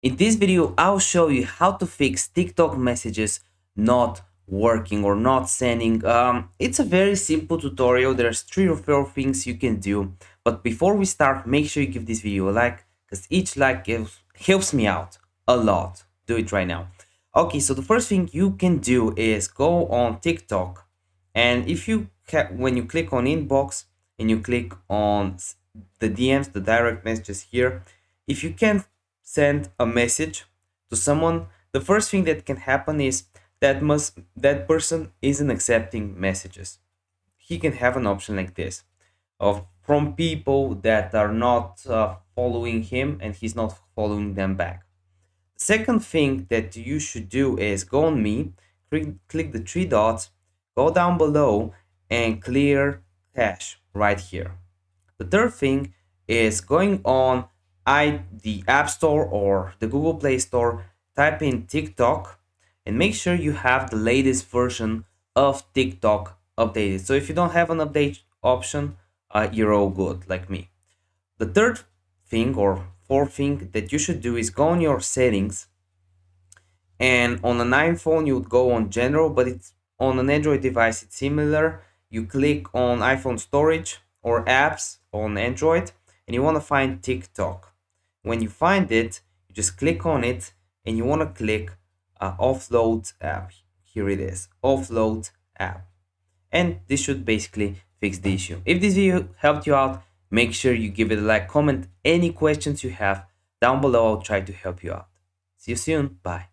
In this video, I'll show you how to fix TikTok messages not working or not sending. It's a very simple tutorial. There's 3 or 4 things you can do. But before we start, make sure you give this video a like, because each like helps me out a lot. Do it right now. Okay, so the first thing you can do is go on TikTok, and if you when you click on inbox and you click on the DMs, the direct messages here, if you can send a message to someone, the first thing that can happen is that person isn't accepting messages. He can have an option like this of from people that are not following him, and he's not following them back. The second thing that you should do is go on me, click the 3 dots, go down below and clear cache right here. The third thing is going on the App Store or the Google Play Store, type in TikTok and make sure you have the latest version of TikTok updated. So if you don't have an update option, you're all good like me. The third thing or fourth thing that you should do is go on your settings, and on an iPhone you would go on general, but it's on an Android device it's similar. You click on iPhone storage or apps on Android and you want to find TikTok. When you find it, you just click on it and you want to click offload app. Here it is, offload app. And this should basically fix the issue. If this video helped you out, make sure you give it a like, comment any questions you have down below. I'll try to help you out. See you soon. Bye.